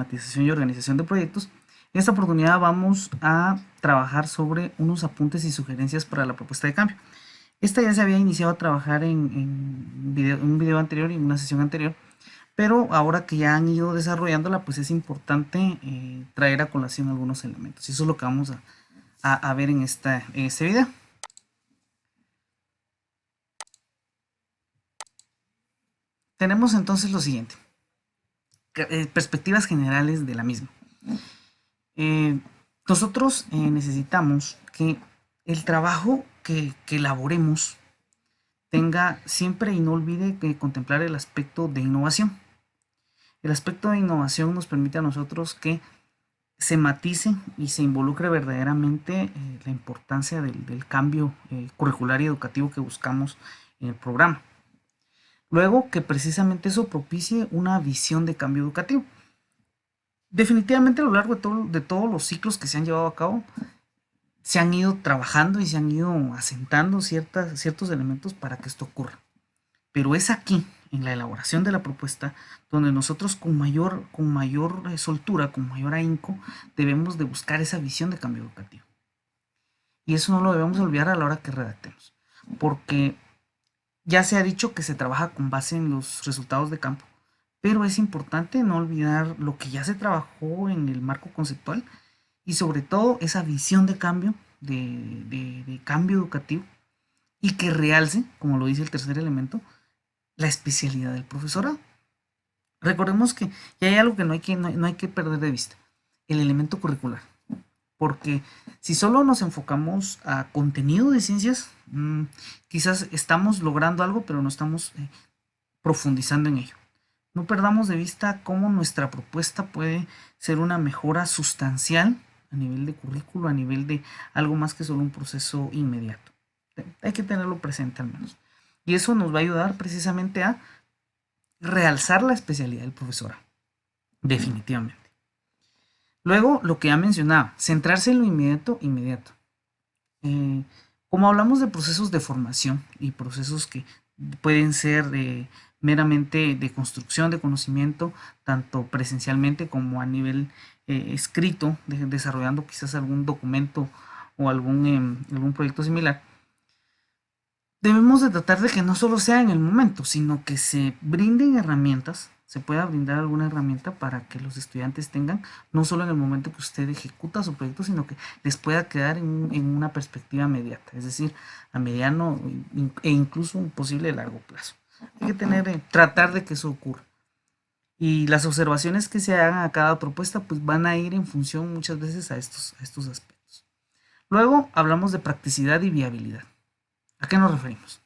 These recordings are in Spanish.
sistematización y organización de proyectos. En esta oportunidad vamos a trabajar sobre unos apuntes y sugerencias para la propuesta de cambio. Esta ya se había iniciado a trabajar en un video anterior y en una sesión anterior, pero ahora que ya han ido desarrollándola, pues es importante traer a colación algunos elementos. Y eso es lo que vamos a ver en este video. Tenemos entonces lo siguiente, perspectivas generales de la misma. Nosotros necesitamos que el trabajo que elaboremos tenga siempre y no olvide contemplar el aspecto de innovación. El aspecto de innovación nos permite a nosotros que se matice y se involucre verdaderamente la importancia del cambio curricular y educativo que buscamos en el programa. Luego, que precisamente eso propicie una visión de cambio educativo. Definitivamente a lo largo de todos los ciclos que se han llevado a cabo, se han ido trabajando y se han ido asentando ciertos elementos para que esto ocurra. Pero es aquí, en la elaboración de la propuesta, donde nosotros con mayor soltura, con mayor ahínco, debemos de buscar esa visión de cambio educativo. Y eso no lo debemos olvidar a la hora que redactemos, porque ya se ha dicho que se trabaja con base en los resultados de campo, pero es importante no olvidar lo que ya se trabajó en el marco conceptual y sobre todo esa visión de cambio, de cambio educativo, y que realce, como lo dice el tercer elemento, la especialidad del profesorado. Recordemos que ya hay algo que no hay que perder de vista, el elemento curricular. Porque si solo nos enfocamos a contenido de ciencias, quizás estamos logrando algo, pero no estamos profundizando en ello. No perdamos de vista cómo nuestra propuesta puede ser una mejora sustancial a nivel de currículo, a nivel de algo más que solo un proceso inmediato. Hay que tenerlo presente al menos. Y eso nos va a ayudar precisamente a realzar la especialidad del profesorado. Definitivamente. Luego, lo que ya mencionaba, centrarse en lo inmediato. Como hablamos de procesos de formación y procesos que pueden ser meramente de construcción de conocimiento, tanto presencialmente como a nivel escrito, desarrollando quizás algún documento o algún proyecto similar, debemos de tratar de que no solo sea en el momento, sino que se brinden herramientas, se pueda brindar alguna herramienta para que los estudiantes tengan, no solo en el momento que usted ejecuta su proyecto, sino que les pueda quedar en una perspectiva inmediata, es decir, a mediano e incluso un posible largo plazo. Hay que tratar de que eso ocurra. Y las observaciones que se hagan a cada propuesta pues van a ir en función muchas veces a estos aspectos. Luego hablamos de practicidad y viabilidad. ¿A qué nos referimos?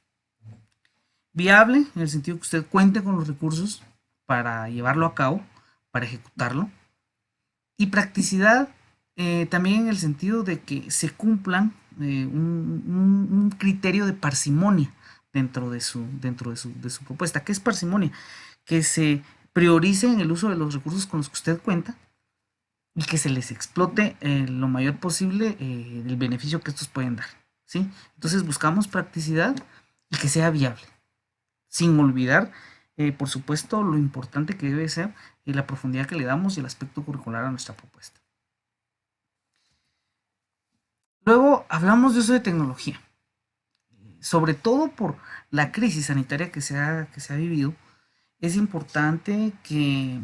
Viable en el sentido que usted cuente con los recursos para llevarlo a cabo, para ejecutarlo. Y practicidad también en el sentido de que se cumplan un criterio de parsimonia dentro de su propuesta. ¿Qué es parsimonia? Que se priorice en el uso de los recursos con los que usted cuenta y que se les explote lo mayor posible el beneficio que estos pueden dar. ¿Sí? Entonces buscamos practicidad y que sea viable, sin olvidar, por supuesto, lo importante que debe ser la profundidad que le damos y el aspecto curricular a nuestra propuesta. Luego hablamos de uso de tecnología, sobre todo por la crisis sanitaria que se ha vivido. Es importante que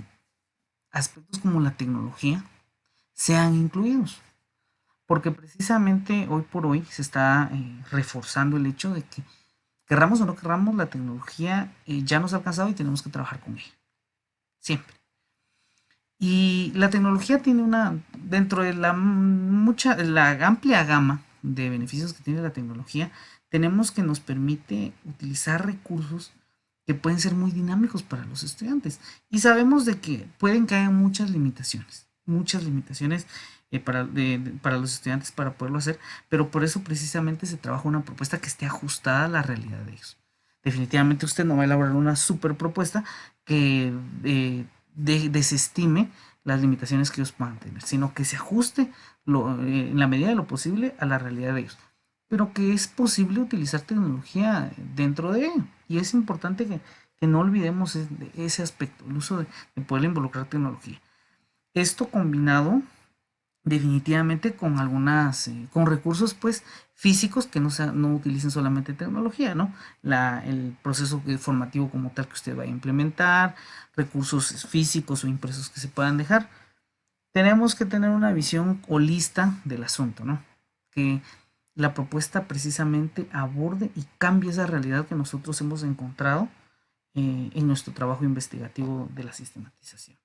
aspectos como la tecnología sean incluidos, porque precisamente hoy por hoy se está reforzando el hecho de que querramos o no querramos, la tecnología ya nos ha alcanzado y tenemos que trabajar con ella, siempre. Y la tecnología tiene dentro de la amplia gama de beneficios que tiene la tecnología, tenemos que nos permite utilizar recursos que pueden ser muy dinámicos para los estudiantes. Y sabemos de que pueden caer muchas limitaciones para los estudiantes para poderlo hacer, pero por eso precisamente se trabaja una propuesta que esté ajustada a la realidad de ellos. Definitivamente usted no va a elaborar una super propuesta que desestime las limitaciones que ellos puedan tener, sino que se ajuste en la medida de lo posible a la realidad de ellos, pero que es posible utilizar tecnología dentro de ello, y es importante que no olvidemos ese aspecto, el uso de poder involucrar tecnología. Esto combinado definitivamente con con recursos pues físicos que no utilicen solamente tecnología, ¿no? El proceso formativo como tal que usted vaya a implementar, recursos físicos o impresos que se puedan dejar. Tenemos que tener una visión holista del asunto, ¿no? Que la propuesta precisamente aborde y cambie esa realidad que nosotros hemos encontrado en nuestro trabajo investigativo de la sistematización.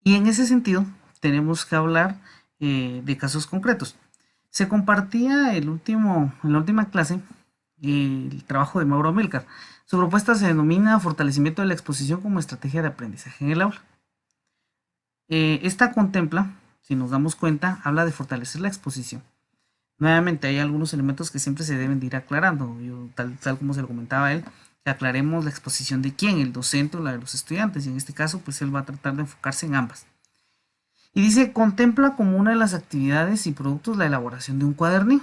Y en ese sentido, tenemos que hablar de casos concretos. Se compartía en la última clase el trabajo de Mauro Amilcar. Su propuesta se denomina Fortalecimiento de la exposición como estrategia de aprendizaje en el aula. Esta contempla, si nos damos cuenta, habla de fortalecer la exposición. Nuevamente, hay algunos elementos que siempre se deben de ir aclarando. Tal como se lo comentaba él, que aclaremos la exposición de quién, el docente o la de los estudiantes. Y en este caso, pues él va a tratar de enfocarse en ambas. Y dice, contempla como una de las actividades y productos la elaboración de un cuadernillo.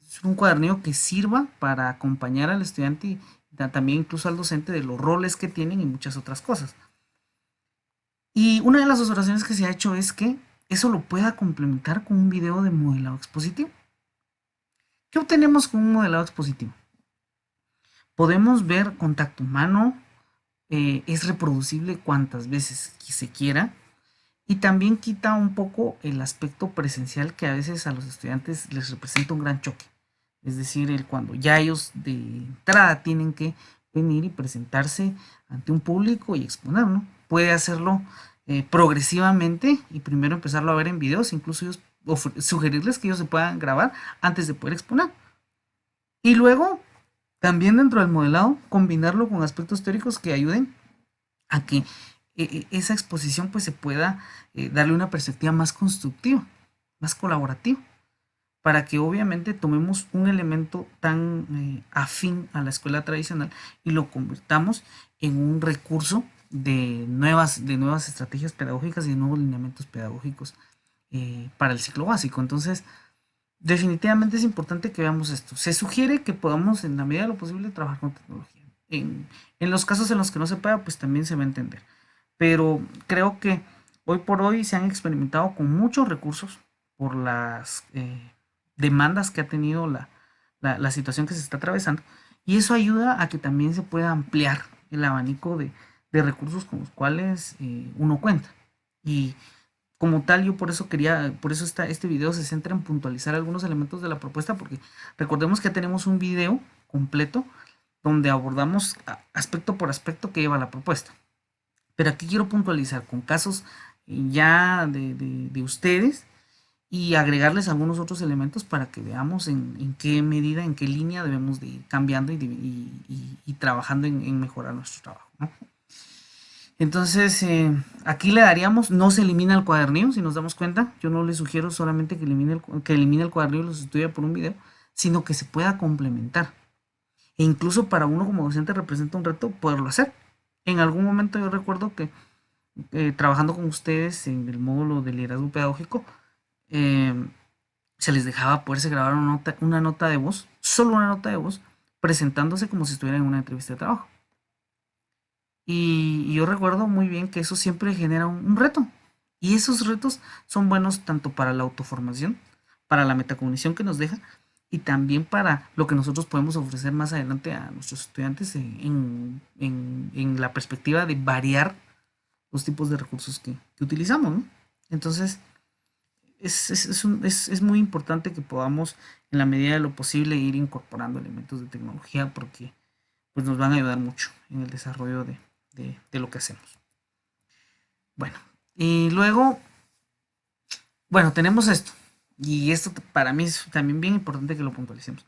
Es un cuadernillo que sirva para acompañar al estudiante y también incluso al docente de los roles que tienen y muchas otras cosas. Y una de las observaciones que se ha hecho es que eso lo pueda complementar con un video de modelado expositivo. ¿Qué obtenemos con un modelado expositivo? Podemos ver contacto humano, es reproducible cuantas veces se quiera, y también quita un poco el aspecto presencial que a veces a los estudiantes les representa un gran choque. Es decir, cuando ya ellos de entrada tienen que venir y presentarse ante un público y exponer, ¿no? Puede hacerlo progresivamente y primero empezarlo a ver en videos, incluso ellos sugerirles que ellos se puedan grabar antes de poder exponer. Y luego, también dentro del modelado, combinarlo con aspectos teóricos que ayuden a que esa exposición pues se pueda darle una perspectiva más constructiva, más colaborativa, para que obviamente tomemos un elemento tan afín a la escuela tradicional y lo convirtamos en un recurso de nuevas estrategias pedagógicas y de nuevos lineamientos pedagógicos para el ciclo básico. Entonces, definitivamente es importante que veamos esto. Se sugiere que podamos, en la medida de lo posible, trabajar con tecnología. En los casos en los que no se pueda, pues también se va a entender. Pero creo que hoy por hoy se han experimentado con muchos recursos por las demandas que ha tenido la situación que se está atravesando. Y eso ayuda a que también se pueda ampliar el abanico de recursos con los cuales uno cuenta. Y como tal, yo por eso este video se centra en puntualizar algunos elementos de la propuesta, porque recordemos que tenemos un video completo donde abordamos aspecto por aspecto que lleva la propuesta. Pero aquí quiero puntualizar con casos ya de ustedes y agregarles algunos otros elementos para que veamos en qué medida, en qué línea debemos de ir cambiando y trabajando en mejorar nuestro trabajo, ¿no? Entonces, aquí le daríamos, no se elimina el cuadernillo, si nos damos cuenta. Yo no le sugiero solamente que elimine el cuadernillo y lo sustituya por un video, sino que se pueda complementar. E incluso para uno como docente representa un reto poderlo hacer. En algún momento yo recuerdo que trabajando con ustedes en el módulo de liderazgo pedagógico, eh, se les dejaba poderse grabar una nota de voz, solo una nota de voz, presentándose como si estuvieran en una entrevista de trabajo. Y yo recuerdo muy bien que eso siempre genera un reto. Y esos retos son buenos tanto para la autoformación, para la metacognición que nos deja, y también para lo que nosotros podemos ofrecer más adelante a nuestros estudiantes en la perspectiva de variar los tipos de recursos que utilizamos, ¿no? Entonces, es muy importante que podamos, en la medida de lo posible, ir incorporando elementos de tecnología porque pues, nos van a ayudar mucho en el desarrollo de lo que hacemos. Bueno, y luego, bueno, tenemos esto. Y esto para mí es también bien importante que lo puntualicemos.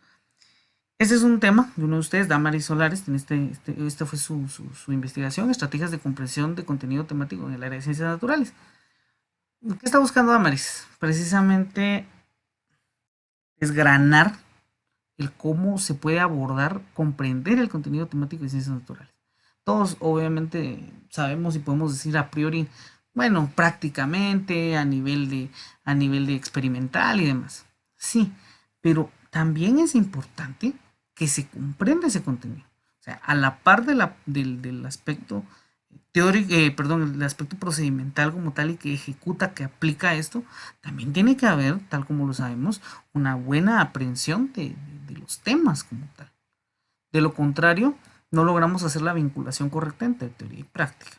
Este es un tema de uno de ustedes, Damaris Solares, esta fue su investigación, estrategias de comprensión de contenido temático en el área de ciencias naturales. ¿Qué está buscando Damaris? Precisamente desgranar el cómo se puede abordar, comprender el contenido temático de ciencias naturales. Todos obviamente sabemos y podemos decir a priori, bueno, prácticamente a nivel de experimental y demás. Sí, pero también es importante que se comprenda ese contenido. O sea, a la par del aspecto teórico, perdón, el aspecto procedimental como tal y que ejecuta, que aplica esto, también tiene que haber, tal como lo sabemos, una buena aprehensión de los temas como tal. De lo contrario, no logramos hacer la vinculación correcta entre teoría y práctica.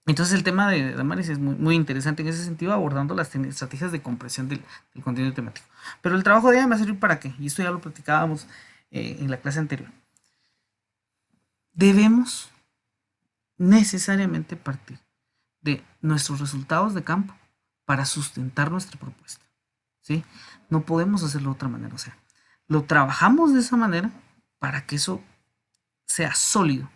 Entonces el tema de Damaris es muy interesante en ese sentido, abordando las estrategias de comprensión del contenido temático. Pero el trabajo de ella me va a servir para qué, y esto ya lo platicábamos en la clase anterior. Debemos necesariamente partir de nuestros resultados de campo para sustentar nuestra propuesta, ¿sí? No podemos hacerlo de otra manera, o sea, lo trabajamos de esa manera para que eso sea sólido,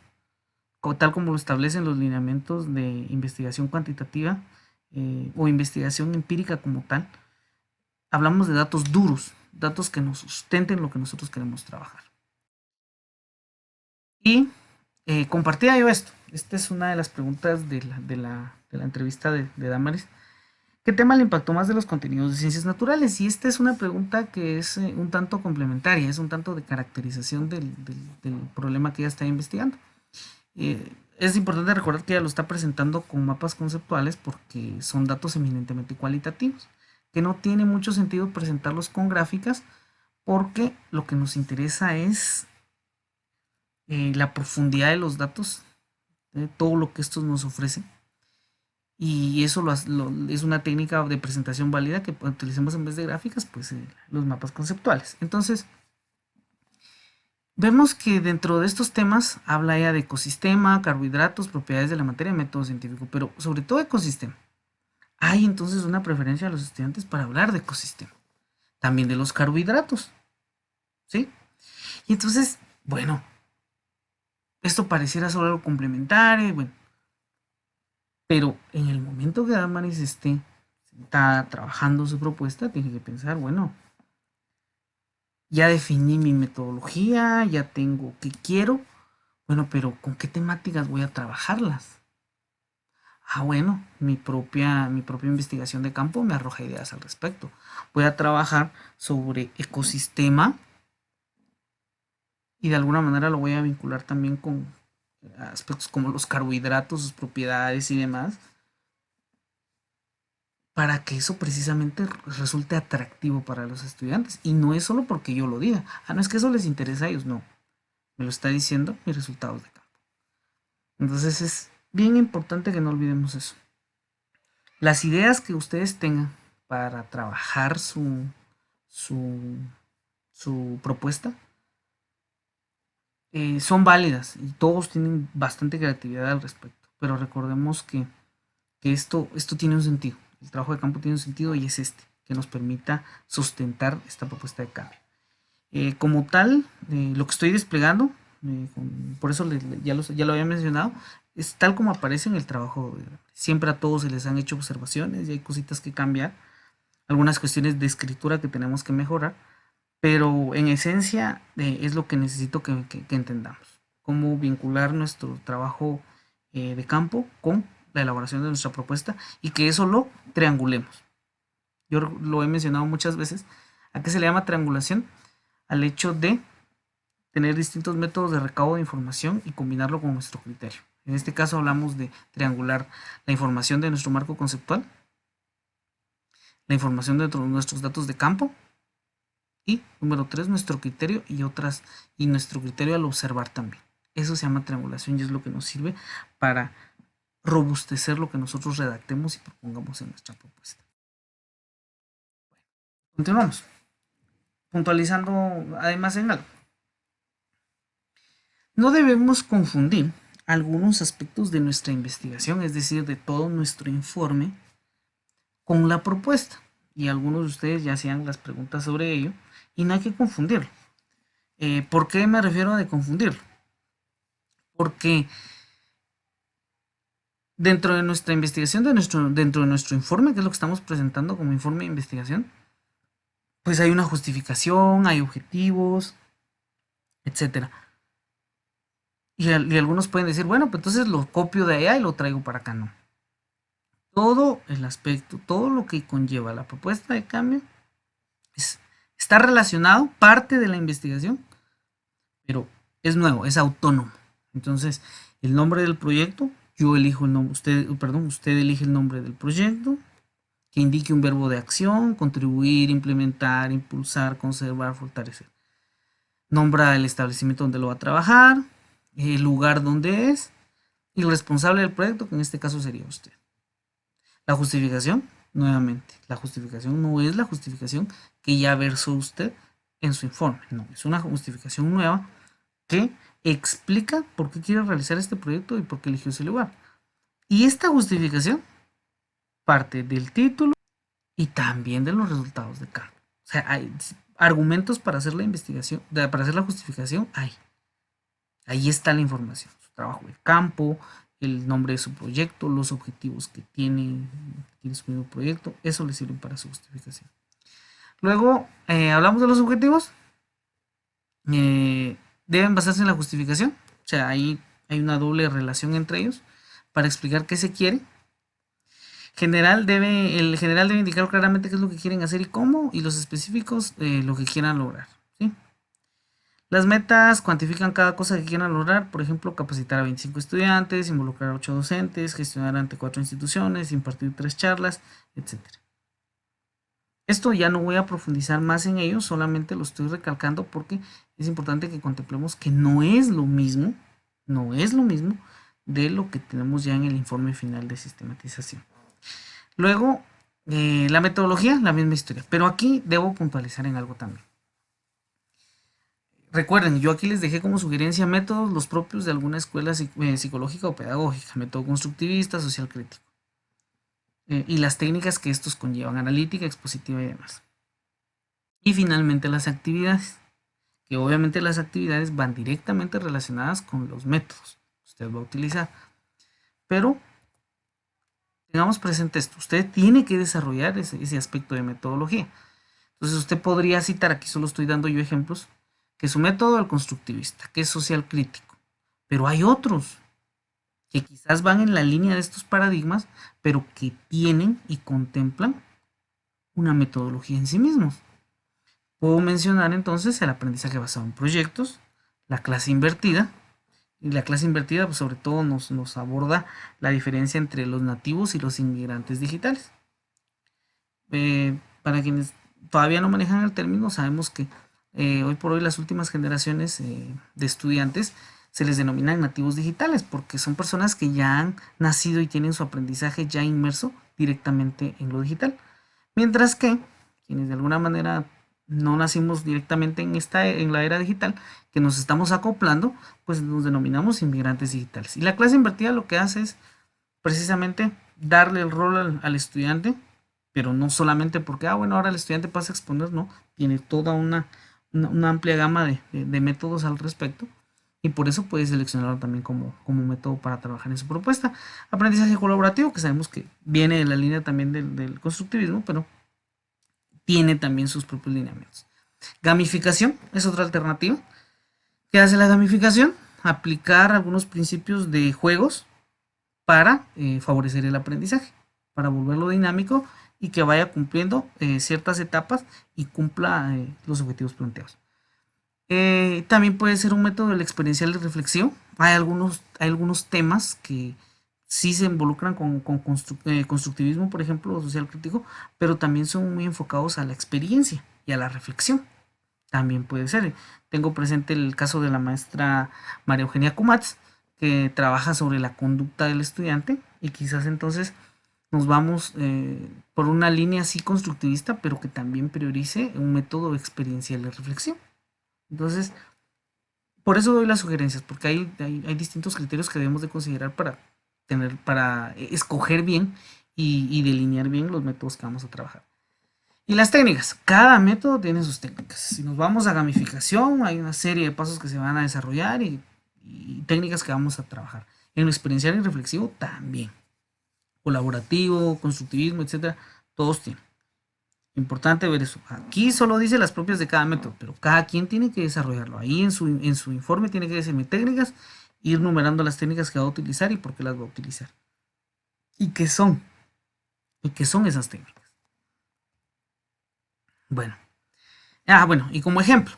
tal como lo establecen los lineamientos de investigación cuantitativa o investigación empírica como tal. Hablamos de datos duros, datos que nos sustenten lo que nosotros queremos trabajar. Y compartía yo esto. Esta es una de las preguntas de la entrevista de Damaris. ¿Qué tema le impactó más de los contenidos de ciencias naturales? Y esta es una pregunta que es un tanto complementaria, es un tanto de caracterización del problema que ella está investigando. Es importante recordar que ella lo está presentando con mapas conceptuales porque son datos eminentemente cualitativos, que no tiene mucho sentido presentarlos con gráficas porque lo que nos interesa es la profundidad de los datos, todo lo que estos nos ofrecen. Y eso es una técnica de presentación válida que utilicemos en vez de gráficas, pues los mapas conceptuales. Entonces, vemos que dentro de estos temas habla ella de ecosistema, carbohidratos, propiedades de la materia, método científico, pero sobre todo ecosistema. Hay entonces una preferencia a los estudiantes para hablar de ecosistema, también de los carbohidratos, ¿sí? Y entonces, bueno, esto pareciera solo algo complementario, bueno, pero en el momento que Damaris esté sentada trabajando su propuesta, tiene que pensar, bueno, ya definí mi metodología, ya tengo qué quiero, bueno, pero ¿con qué temáticas voy a trabajarlas? Ah, bueno, mi propia investigación de campo me arroja ideas al respecto. Voy a trabajar sobre ecosistema y de alguna manera lo voy a vincular también con aspectos como los carbohidratos, sus propiedades y demás, para que eso precisamente resulte atractivo para los estudiantes. Y no es solo porque yo lo diga. Ah, no es que eso les interesa a ellos, no. Me lo está diciendo mis resultados de campo. Entonces es bien importante que no olvidemos eso. Las ideas que ustedes tengan para trabajar su, su propuesta son válidas y todos tienen bastante creatividad al respecto. Pero recordemos que esto tiene un sentido. El trabajo de campo tiene un sentido y es este, que nos permita sustentar esta propuesta de cambio. Como tal, lo que estoy desplegando, por eso ya lo había mencionado, es tal como aparece en el trabajo. Siempre a todos se les han hecho observaciones y hay cositas que cambiar, algunas cuestiones de escritura que tenemos que mejorar, pero en esencia es lo que necesito que entendamos. Cómo vincular nuestro trabajo de campo con la elaboración de nuestra propuesta y que eso lo triangulemos. Yo lo he mencionado muchas veces. ¿A qué se le llama triangulación? Al hecho de tener distintos métodos de recaudo de información y combinarlo con nuestro criterio. En este caso hablamos de triangular la información de nuestro marco conceptual, la información de nuestros datos de campo y número 3, nuestro criterio y nuestro criterio al observar también. Eso se llama triangulación y es lo que nos sirve para robustecer lo que nosotros redactemos y propongamos en nuestra propuesta. Continuamos. Puntualizando además en algo. No debemos confundir algunos aspectos de nuestra investigación, es decir, de todo nuestro informe, con la propuesta. Y algunos de ustedes ya hacían las preguntas sobre ello y no hay que confundirlo. ¿Por qué me refiero a de confundirlo? Porque dentro de nuestra investigación, dentro de nuestro informe, que es lo que estamos presentando como informe de investigación, pues hay una justificación, hay objetivos, etcétera. Y algunos pueden decir, bueno, pues entonces lo copio de allá y lo traigo para acá. No. Todo el aspecto, todo lo que conlleva la propuesta de cambio está relacionado, parte de la investigación, pero es nuevo, es autónomo. Entonces, el nombre del proyecto, Yo elijo el nombre, usted elige el nombre del proyecto, que indique un verbo de acción, contribuir, implementar, impulsar, conservar, fortalecer. Nombra el establecimiento donde lo va a trabajar, el lugar donde es, y el responsable del proyecto, que en este caso sería usted. La justificación, nuevamente, la justificación no es la justificación que ya versó usted en su informe, no, es una justificación nueva que explica por qué quiere realizar este proyecto y por qué eligió ese lugar. Y esta justificación parte del título y también de los resultados de campo. O sea, hay argumentos para hacer la investigación, para hacer la justificación, hay. Ahí está la información, su trabajo de campo, el nombre de su proyecto, los objetivos que tiene su nuevo proyecto, eso le sirve para su justificación. Luego, hablamos de los objetivos. Deben basarse en la justificación, o sea, ahí hay una doble relación entre ellos para explicar qué se quiere. El general debe indicar claramente qué es lo que quieren hacer y cómo, y los específicos lo que quieran lograr, ¿sí? Las metas cuantifican cada cosa que quieran lograr, por ejemplo, capacitar a 25 estudiantes, involucrar a 8 docentes, gestionar ante 4 instituciones, impartir 3 charlas, etc. Esto ya no voy a profundizar más en ello, solamente lo estoy recalcando porque es importante que contemplemos que no es lo mismo de lo que tenemos ya en el informe final de sistematización. Luego, la metodología, la misma historia, pero aquí debo puntualizar en algo también. Recuerden, yo aquí les dejé como sugerencia métodos los propios de alguna escuela psicológica o pedagógica, método constructivista, social crítico, y las técnicas que estos conllevan, analítica, expositiva y demás. Y finalmente las actividades, que obviamente las actividades van directamente relacionadas con los métodos que usted va a utilizar, pero tengamos presente esto, usted tiene que desarrollar ese aspecto de metodología. Entonces usted podría citar, aquí solo estoy dando yo ejemplos, que su método el constructivista, que es social crítico, pero hay otros que quizás van en la línea de estos paradigmas, pero que tienen y contemplan una metodología en sí mismos. Puedo mencionar entonces el aprendizaje basado en proyectos, la clase invertida, y la clase invertida pues sobre todo nos aborda la diferencia entre los nativos y los inmigrantes digitales. Para quienes todavía no manejan el término, sabemos que hoy por hoy las últimas generaciones de estudiantes se les denominan nativos digitales porque son personas que ya han nacido y tienen su aprendizaje ya inmerso directamente en lo digital. Mientras que quienes de alguna manera no nacimos directamente en la era digital, que nos estamos acoplando, pues nos denominamos inmigrantes digitales. Y la clase invertida lo que hace es precisamente darle el rol al estudiante, pero no solamente porque, bueno, ahora el estudiante pasa a exponer, no, tiene toda una amplia gama de métodos al respecto y por eso puede seleccionarlo también como método para trabajar en su propuesta. Aprendizaje colaborativo, que sabemos que viene de la línea también del constructivismo, pero tiene también sus propios lineamientos. Gamificación es otra alternativa. ¿Qué hace la gamificación? Aplicar algunos principios de juegos para favorecer el aprendizaje, para volverlo dinámico y que vaya cumpliendo ciertas etapas y cumpla los objetivos planteados. También puede ser un método del experiencial de reflexión. Hay algunos temas que sí se involucran con constructivismo, por ejemplo, o social crítico, pero también son muy enfocados a la experiencia y a la reflexión. También puede ser. Tengo presente el caso de la maestra María Eugenia Cumatz, que trabaja sobre la conducta del estudiante y quizás entonces nos vamos por una línea así constructivista, pero que también priorice un método experiencial de reflexión. Entonces, por eso doy las sugerencias, porque hay distintos criterios que debemos de considerar para escoger bien y delinear bien los métodos que vamos a trabajar. Y las técnicas, cada método tiene sus técnicas. Si nos vamos a gamificación, hay una serie de pasos que se van a desarrollar y técnicas que vamos a trabajar. En lo experiencial y reflexivo también. Colaborativo, constructivismo, etcétera, todos tienen. Importante ver eso. Aquí solo dice las propias de cada método, pero cada quien tiene que desarrollarlo. Ahí en su informe tiene que decirme técnicas, ir numerando las técnicas que va a utilizar y por qué las va a utilizar. ¿Y qué son? ¿Y qué son esas técnicas? Bueno. Bueno, y como ejemplo,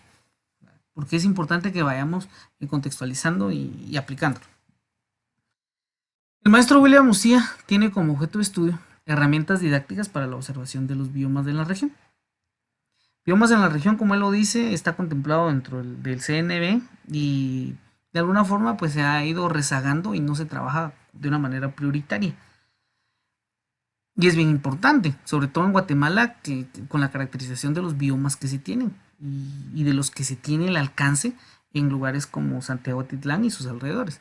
porque es importante que vayamos contextualizando y aplicándolo. El maestro William Ucía tiene como objeto de estudio herramientas didácticas para la observación de los biomas de la región. Biomas en la región, como él lo dice, está contemplado dentro del CNB y de alguna forma pues se ha ido rezagando y no se trabaja de una manera prioritaria. Y es bien importante, sobre todo en Guatemala, con la caracterización de los biomas que se tienen y de los que se tiene el alcance en lugares como Santiago Titlán y sus alrededores.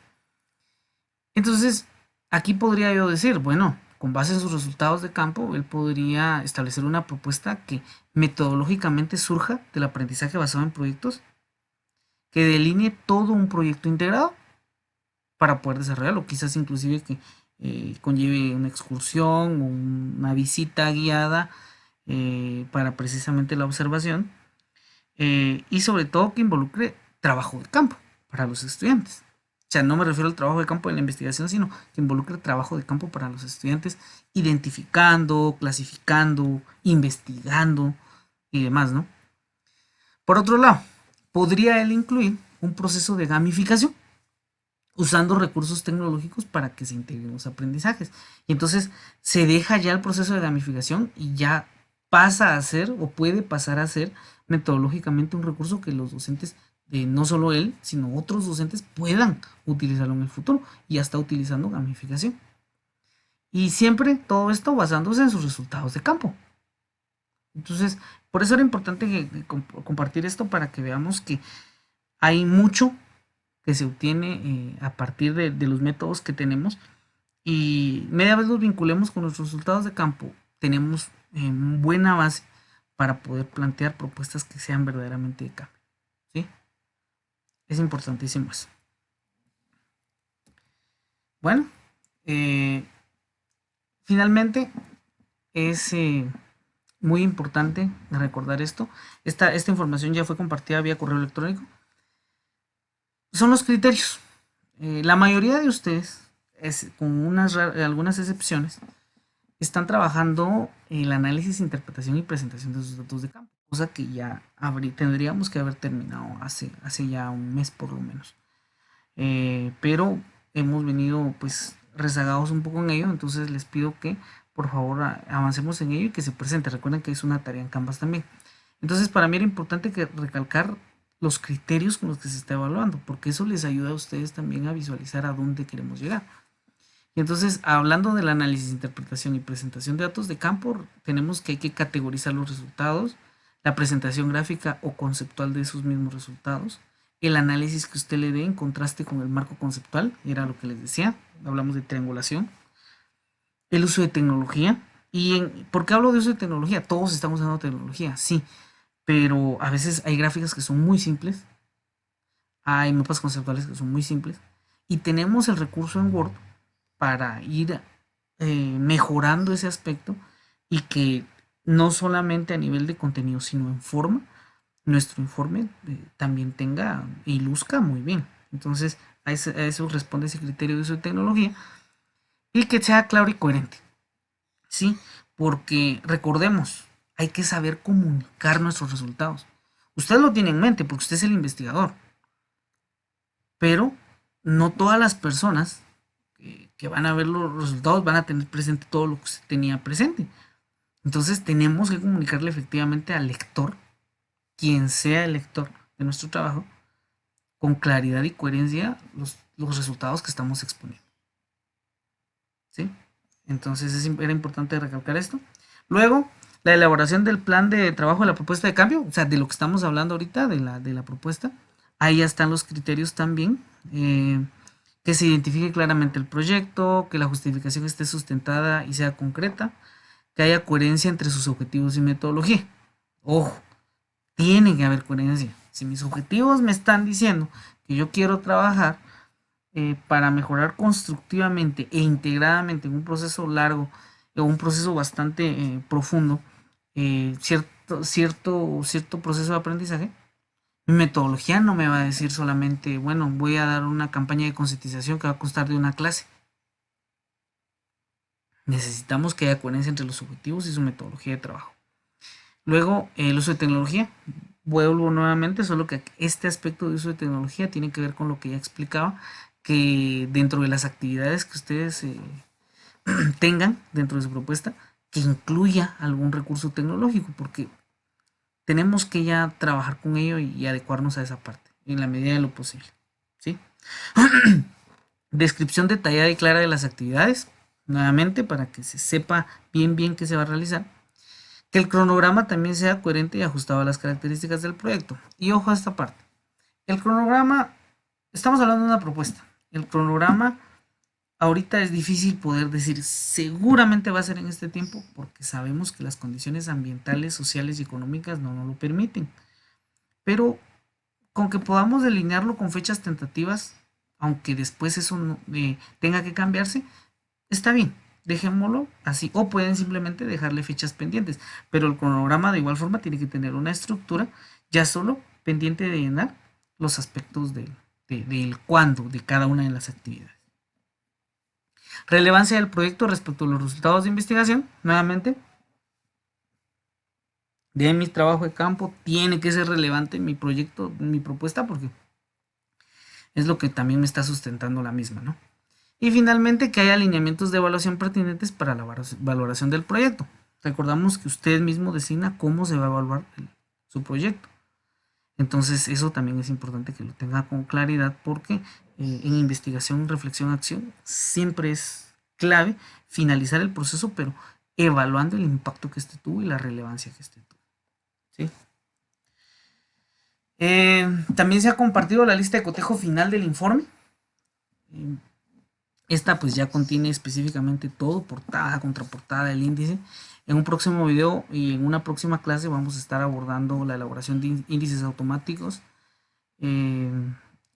Entonces, aquí podría yo decir, bueno, con base en sus resultados de campo, él podría establecer una propuesta que metodológicamente surja del aprendizaje basado en proyectos, que delinee todo un proyecto integrado para poder desarrollarlo, quizás inclusive que conlleve una excursión o una visita guiada para precisamente la observación y sobre todo que involucre trabajo de campo para los estudiantes. O sea, no me refiero al trabajo de campo de la investigación, sino que involucre trabajo de campo para los estudiantes, identificando, clasificando, investigando y demás, ¿no? Por otro lado, podría él incluir un proceso de gamificación usando recursos tecnológicos para que se integren los aprendizajes. Y entonces se deja ya el proceso de gamificación y ya pasa a ser o puede pasar a ser metodológicamente un recurso que los docentes, no solo él, sino otros docentes puedan utilizarlo en el futuro y ya está utilizando gamificación. Y siempre todo esto basándose en sus resultados de campo. Entonces, por eso era importante compartir esto para que veamos que hay mucho que se obtiene a partir de los métodos que tenemos y media vez los vinculemos con los resultados de campo, tenemos buena base para poder plantear propuestas que sean verdaderamente de cambio. ¿Sí? Es importantísimo eso. Bueno, finalmente es muy importante recordar esto. Esta información ya fue compartida vía correo electrónico. Son los criterios. La mayoría de ustedes, con algunas excepciones, están trabajando el análisis, interpretación y presentación de sus datos de campo, cosa que ya tendríamos que haber terminado hace ya un mes por lo menos. Pero hemos venido pues rezagados un poco en ello, entonces les pido que por favor avancemos en ello y que se presente. Recuerden que es una tarea en Canvas también. Entonces para mí era importante recalcar los criterios con los que se está evaluando, porque eso les ayuda a ustedes también a visualizar a dónde queremos llegar. Y entonces, hablando del análisis, interpretación y presentación de datos de campo, tenemos que hay que categorizar los resultados, la presentación gráfica o conceptual de esos mismos resultados, el análisis que usted le dé en contraste con el marco conceptual, era lo que les decía, hablamos de triangulación, el uso de tecnología. ¿Por qué hablo de uso de tecnología? Todos estamos usando tecnología, sí, pero a veces hay gráficas que son muy simples, hay mapas conceptuales que son muy simples, y tenemos el recurso en Word para ir mejorando ese aspecto y que no solamente a nivel de contenido, sino en forma, nuestro informe también tenga y luzca muy bien. Entonces, a eso responde ese criterio de uso de tecnología y que sea claro y coherente. ¿Sí? Porque recordemos, hay que saber comunicar nuestros resultados. Usted lo tiene en mente porque usted es el investigador, pero no todas las personas que van a ver los resultados van a tener presente todo lo que se tenía presente. Entonces tenemos que comunicarle efectivamente al lector, quien sea el lector de nuestro trabajo, con claridad y coherencia los resultados que estamos exponiendo. ¿Sí? Entonces era importante recalcar esto. Luego, la elaboración del plan de trabajo de la propuesta de cambio, o sea, de lo que estamos hablando ahorita, de la propuesta. Ahí ya están los criterios también. Que se identifique claramente el proyecto, que la justificación esté sustentada y sea concreta, que haya coherencia entre sus objetivos y metodología. Ojo, tiene que haber coherencia. Si mis objetivos me están diciendo que yo quiero trabajar para mejorar constructivamente e integradamente en un proceso largo o un proceso bastante profundo, cierto proceso de aprendizaje, mi metodología no me va a decir solamente, bueno, voy a dar una campaña de concientización que va a constar de una clase. Necesitamos que haya coherencia entre los objetivos y su metodología de trabajo. Luego, el uso de tecnología. Vuelvo nuevamente, solo que este aspecto de uso de tecnología tiene que ver con lo que ya explicaba, que dentro de las actividades que ustedes tengan dentro de su propuesta, que incluya algún recurso tecnológico, porque tenemos que ya trabajar con ello y adecuarnos a esa parte, en la medida de lo posible. ¿Sí? Descripción detallada y clara de las actividades, nuevamente para que se sepa bien qué se va a realizar. Que el cronograma también sea coherente y ajustado a las características del proyecto. Y ojo a esta parte. El cronograma, estamos hablando de una propuesta. El cronograma ahorita es difícil poder decir seguramente va a ser en este tiempo porque sabemos que las condiciones ambientales, sociales y económicas no nos lo permiten. Pero con que podamos delinearlo con fechas tentativas, aunque después eso tenga que cambiarse, está bien, dejémoslo así. O pueden simplemente dejarle fechas pendientes. Pero el cronograma de igual forma tiene que tener una estructura ya solo pendiente de llenar los aspectos del cuándo de cada una de las actividades. Relevancia del proyecto respecto a los resultados de investigación. Nuevamente, de mi trabajo de campo tiene que ser relevante mi proyecto, mi propuesta, porque es lo que también me está sustentando la misma, ¿no? Y finalmente que haya alineamientos de evaluación pertinentes para la valoración del proyecto. Recordamos que usted mismo designa cómo se va a evaluar su proyecto. Entonces eso también es importante que lo tenga con claridad porque en investigación, reflexión, acción siempre es clave finalizar el proceso, pero evaluando el impacto que este tuvo y la relevancia que este tuvo. ¿Sí? También se ha compartido la lista de cotejo final del informe. Esta pues ya contiene específicamente todo, portada, contraportada, el índice. En un próximo video y en una próxima clase vamos a estar abordando la elaboración de índices automáticos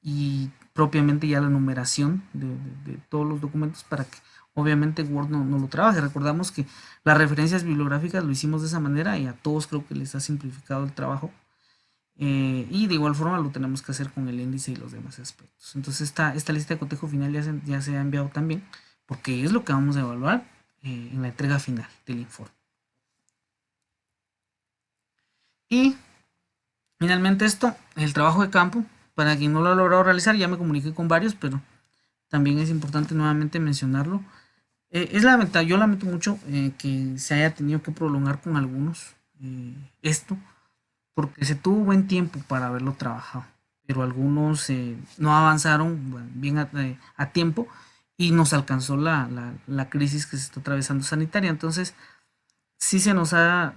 y propiamente ya la numeración de todos los documentos para que obviamente Word no lo trabaje. Recordamos que las referencias bibliográficas lo hicimos de esa manera y a todos creo que les ha simplificado el trabajo. Y de igual forma lo tenemos que hacer con el índice y los demás aspectos. Entonces esta lista de cotejo final ya se ha enviado también porque es lo que vamos a evaluar en la entrega final del informe. Y finalmente esto, el trabajo de campo, para quien no lo ha logrado realizar, ya me comuniqué con varios, pero también es importante nuevamente mencionarlo. Yo lamento mucho que se haya tenido que prolongar con algunos esto, porque se tuvo buen tiempo para haberlo trabajado, pero algunos no avanzaron bien a tiempo y nos alcanzó la crisis que se está atravesando sanitaria. Entonces, sí se nos ha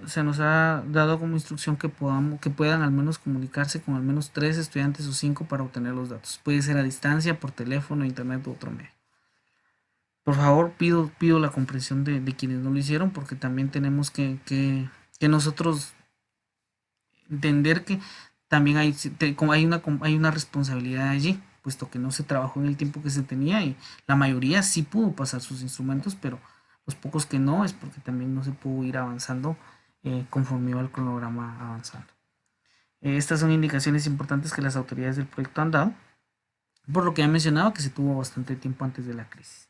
dado como instrucción que puedan al menos comunicarse con al menos 3 estudiantes o 5 para obtener los datos. Puede ser a distancia, por teléfono, internet u otro medio. Por favor, pido la comprensión de quienes no lo hicieron, porque también tenemos que nosotros entender que también hay una responsabilidad allí, puesto que no se trabajó en el tiempo que se tenía y la mayoría sí pudo pasar sus instrumentos, pero los pocos que no es porque también no se pudo ir avanzando conforme iba el cronograma avanzando. Estas son indicaciones importantes que las autoridades del proyecto han dado, por lo que ya mencionaba que se tuvo bastante tiempo antes de la crisis.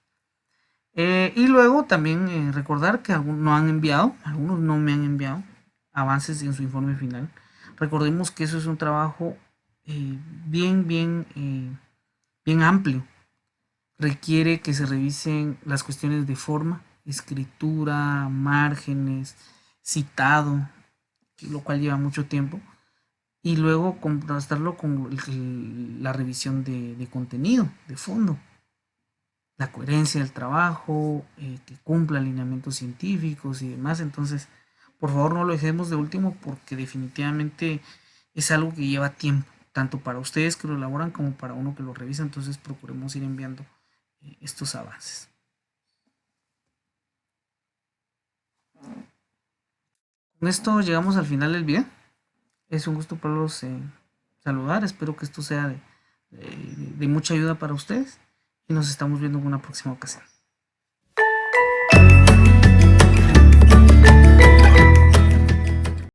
Y luego también recordar que algunos no me han enviado avances en su informe final. Recordemos que eso es un trabajo bien amplio. Requiere que se revisen las cuestiones de forma, escritura, márgenes, citado, lo cual lleva mucho tiempo. Y luego contrastarlo con la revisión de contenido, de fondo. La coherencia del trabajo, que cumpla alineamientos científicos y demás. Entonces, por favor no lo dejemos de último porque definitivamente es algo que lleva tiempo, tanto para ustedes que lo elaboran como para uno que lo revisa. Entonces procuremos ir enviando estos avances. Con esto llegamos al final del video. Es un gusto poderlos saludar. Espero que esto sea de mucha ayuda para ustedes y nos estamos viendo en una próxima ocasión.